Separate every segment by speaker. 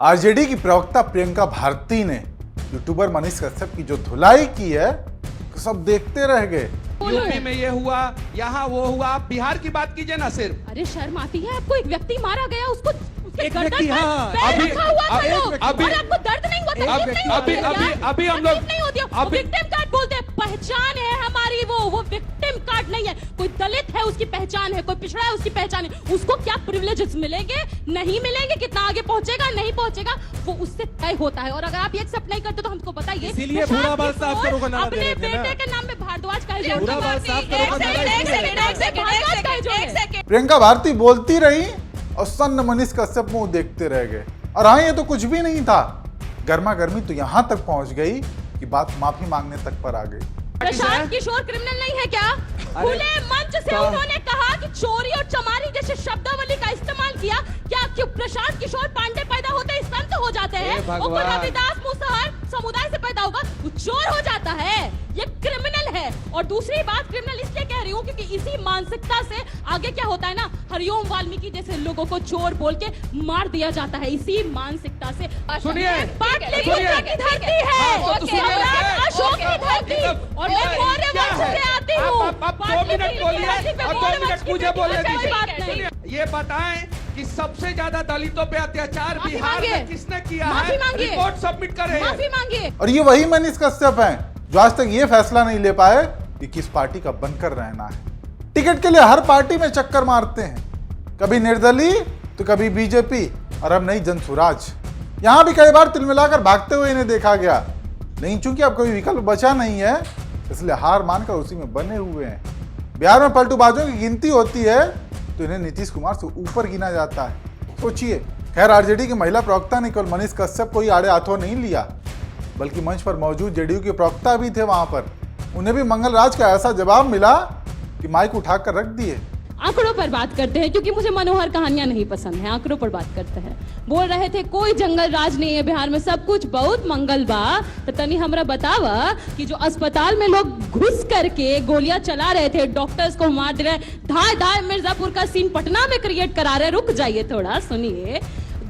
Speaker 1: RJD की प्रवक्ता प्रियंका भारती ने यूट्यूबर मनीष कश्यप की जो धुलाई की है तो सब देखते रह गए।
Speaker 2: यूपी में ये हुआ, यहाँ वो हुआ, आप बिहार की बात कीजिए ना सिर्फ।
Speaker 3: अरे शर्म आती है आपको? एक व्यक्ति मारा गया, उसको
Speaker 2: एक व्यक्ति, हाँ,
Speaker 3: अभी
Speaker 2: अभी
Speaker 3: आपको दर्द नहीं होता?
Speaker 2: अभी हम लोग
Speaker 3: नहीं होती है। विक्टिम कार्ड बोलते हैं, पहचान है हमारी, वो विक्टिम कार्ड नहीं है। कोई दलित है उसकी पहचान है, कोई पिछड़ा है उसकी पहचान है। उसको क्या प्रिविलेजेस मिलेंगे, नहीं मिलेंगे, कितना आगे पहुंचेगा नहीं पहुंचेगा, वो उससे तय होता है। और अगर आप ये एक्सेप्ट नहीं करते तो हमको बताइए।
Speaker 4: इसीलिए बुरा बात साफ करो का नारा दे
Speaker 3: अपने
Speaker 4: रहे थे ना।
Speaker 3: बेटे के नाम में भारद्वाज का जो
Speaker 4: बुरा बात साफ करो का नारा।
Speaker 1: प्रियंका भारती बोलती रही और सन्न मनीष कश्यप मुंह देखते रह गए। और हाँ, ये तो कुछ भी नहीं था, गर्मा गर्मी तो यहां तक पहुंच गई कि बात माफी मांगने तक पर आ गई।
Speaker 3: प्रशांत किशोर क्रिमिनल नहीं है क्या? खुले मंच से उन्होंने कहा कि चोरी और चमारी जैसे शब्दावली का इस्तेमाल किया। क्या क्यों प्रशांत किशोर पांडे पैदा होते ही संत हो जाते हैं? और कोई रविदास मुसहर समुदाय से पैदा होगा वो चोर हो जाता है? ये क्रिमिनल है। और दूसरी बात, क्रिमिनल इसलिए कह रही हूँ क्योंकि इसी मानसिकता से आगे क्या होता है ना, हरिओम वाल्मीकि जैसे लोगों को चोर बोल के मार दिया जाता है। इसी मानसिकता से
Speaker 2: सुनिए,
Speaker 3: पाटलिपुत्र की धरती है, अशोक की धरती, और मैं मौर्य वंश से आती हूँ।
Speaker 2: अब 2 मिनट बोलिए और 2 मिनट मुझे बोलने दीजिए। ये बताएं कि सबसे ज्यादा दलितों पे अत्याचार बिहार में किसने किया है? रिपोर्ट सबमिट करें।
Speaker 3: माफी मांगिए।
Speaker 1: और ये वही मनीष कश्यप हैं जो आज तक ये फैसला नहीं ले पाए कि किस पार्टी का बनकर रहना है। टिकट के लिए हर पार्टी में चक्कर मारते हैं, कभी निर्दलीय तो कभी बीजेपी और अब नई जनसुराज। यहां भी कई बार तिलमिलाकर भागते हुए इन्हें देखा गया, लेकिन चूंकि अब कोई विकल्प बचा नहीं है इसलिए हार मानकर उसी में बने हुए हैं। बिहार में पलटूबाजों की गिनती होती है तो इन्हें नीतीश कुमार से ऊपर गिना जाता है। सोचिए, खैर आरजेडी की महिला प्रवक्ता ने केवल मनीष कश्यप को ही आड़े हाथों नहीं लिया, बल्कि मंच पर मौजूद जेडीयू के प्रवक्ता भी थे वहां पर। उन्हें भी मंगलराज का ऐसा जवाब मिला कि माइक उठाकर रख दिए।
Speaker 3: आंकड़ों पर बात करते हैं क्योंकि मुझे मनोहर कहानियां नहीं पसंद है। आंकड़ों पर बात करते हैं। बोल रहे थे कोई जंगल राज नहीं है बिहार में, सब कुछ बहुत मंगल बा। तो तनी हमरा बतावा कि जो अस्पताल में लोग घुस करके गोलियां चला रहे थे, डॉक्टर्स को मार दे रहे, धाय धाय मिर्जापुर का सीन पटना में क्रिएट करा रहे। रुक जाइए थोड़ा, सुनिए।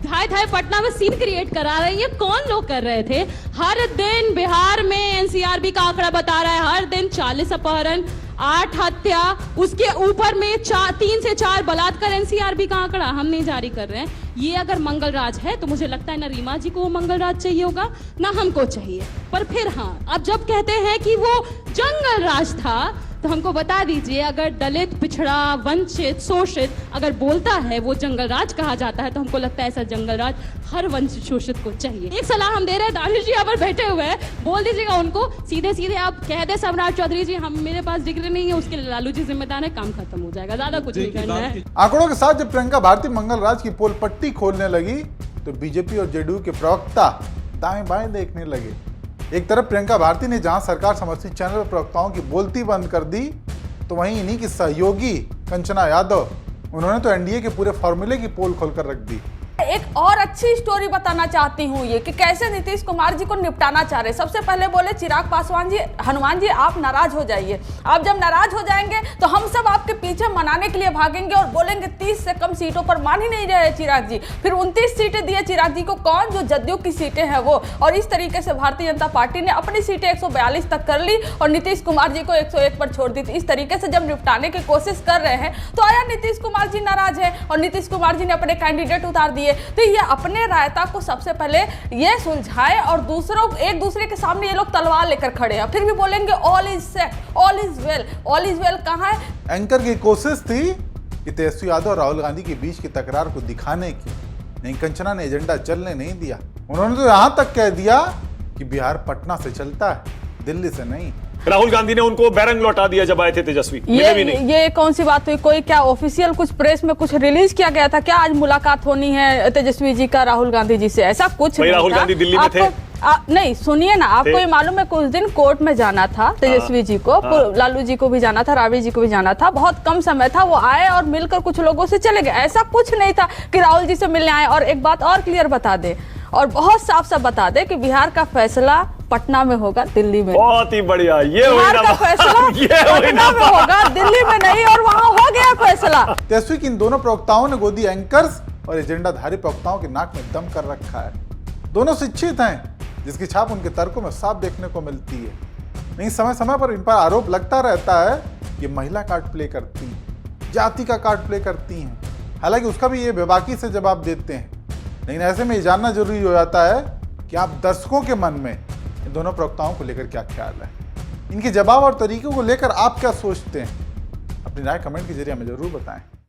Speaker 3: धाय धाय पटना में सीन क्रिएट करा रहे हैं, ये कौन लोग कर रहे थे? हर दिन बिहार में एनसीआरबी का आंकड़ा बता रहा है, हर दिन 40 अपहरण, 8 हत्या, उसके ऊपर में 3 से 4 बलात्कार। एनसीआरबी का आंकड़ा हम नहीं जारी कर रहे हैं। ये अगर मंगल राज है तो मुझे लगता है ना रीमा जी को वो मंगल राज चाहिए होगा ना हमको चाहिए। पर फिर हाँ, अब जब कहते हैं कि वो जंगल राज था तो हमको बता दीजिए, अगर दलित, पिछड़ा, वंचित, शोषित अगर बोलता है वो जंगल राज कहा जाता है, तो हमको लगता है ऐसा जंगल राज हर वंचित शोषित को चाहिए। एक सलाह हम दे रहे हैं, दानिश जी यहाँ पर बैठे हुए हैं, बोल दीजिएगा उनको सीधे सीधे, आप कह दे सम्राट चौधरी जी हम मेरे पास डिग्री नहीं है, उसके लिए लालू जी जिम्मेदार है, काम खत्म हो जाएगा, ज्यादा कुछ नहीं करना है।
Speaker 1: आंकड़ों के साथ जब प्रियंका भारती मंगलराज की पोल पट्टी खोलने लगी तो बीजेपी और जेडीयू के प्रवक्ता दाएं बाएं देखने लगे। एक तरफ प्रियंका भारती ने जहां सरकार समर्थित चैनल पर प्रवक्ताओं की बोलती बंद कर दी, तो वहीं इन्हीं की सहयोगी कंचना यादव, उन्होंने तो एनडीए के पूरे फॉर्मूले की पोल खोलकर रख दी।
Speaker 5: एक और अच्छी स्टोरी बताना चाहती हूँ ये कि कैसे नीतीश कुमार जी को निपटाना चाह रहे। सबसे पहले बोले चिराग पासवान जी, हनुमान जी आप नाराज हो जाइए। आप जब नाराज हो जाएंगे तो हम सब आपके पीछे मनाने के लिए भागेंगे और बोलेंगे 30 से कम सीटों पर मान ही नहीं रहे चिराग जी। फिर 29 सीटें दिए चिराग जी को, कौन? जो जदयू की सीटें हैं वो। और इस तरीके से भारतीय जनता पार्टी ने अपनी सीटें 142 तक कर ली और नीतीश कुमार जी को 101 पर छोड़ दी थी। इस तरीके से जब निपटाने की कोशिश कर रहे हैं तो आया नीतीश कुमार जी नाराज है और नीतीश कुमार जी ने अपने कैंडिडेट उतार दिए। तो ये अपने रायता को सबसे पहले ये सुलझाए और दूसरों, एक दूसरे के सामने ये लोग तलवार लेकर खड़े हैं, फिर भी बोलेंगे all is set, all is well. All is well कहाँ है?
Speaker 1: एंकर की कोशिश थी कि तेजस्वी यादव और राहुल गांधी के बीच की तकरार को दिखाने की, नहीं कंचना ने एजेंडा चलने नहीं दिया। उन्होंने तो यहां तक कह दिया कि बिहार पटना से चलता है, दिल्ली से नहीं।
Speaker 4: राहुल गांधी ने उनको बैरंग लौटा दिया जब आए थे तेजस्वी।
Speaker 5: ये कौन सी बात हुई? कोई क्या ऑफिशियल कुछ प्रेस में कुछ रिलीज किया गया था क्या? आज मुलाकात होनी है तेजस्वी जी का राहुल गांधी जी से, ऐसा कुछ नहीं।
Speaker 4: राहुल गांधी दिल्ली में थे।
Speaker 5: नहीं सुनिए ना, आपको ये मालूम है कुछ दिन कोर्ट में जाना था तेजस्वी जी को, लालू जी को भी जाना था, राबड़ी जी को भी जाना था, बहुत कम समय था, वो आए और मिलकर कुछ लोगों से चले गए। ऐसा कुछ नहीं था कि राहुल जी से मिलने आए। और एक बात और क्लियर बता दे और बहुत साफ साफ बता दे कि बिहार का फैसला पटना में होगा, दिल्ली में।
Speaker 4: बहुत ही बढ़िया, ये
Speaker 5: बिहार का फैसला पटना में होगा, दिल्ली में नहीं, और वहां हो गया फैसला।
Speaker 1: तेजस्वी की इन दोनों प्रवक्ताओं ने गोदी एंकर्स और एजेंडाधारी प्रवक्ताओं के नाक में दम कर रखा है। दोनों शिक्षित हैं, जिसकी छाप उनके तर्कों में साफ देखने को मिलती है। नहीं, समय समय पर इन पर आरोप लगता रहता है कि महिला कार्ड प्ले करती हैं, जाति का कार्ड प्ले करती हैं। हालांकि उसका भी ये बेबाकी से जवाब देते हैं। लेकिन ऐसे में ये जानना जरूरी हो जाता है कि आप दर्शकों के मन में इन दोनों प्रवक्ताओं को लेकर क्या ख्याल है, इनके जवाब और तरीकों को लेकर आप क्या सोचते हैं। अपनी राय कमेंट के जरिए हमें जरूर बताएं।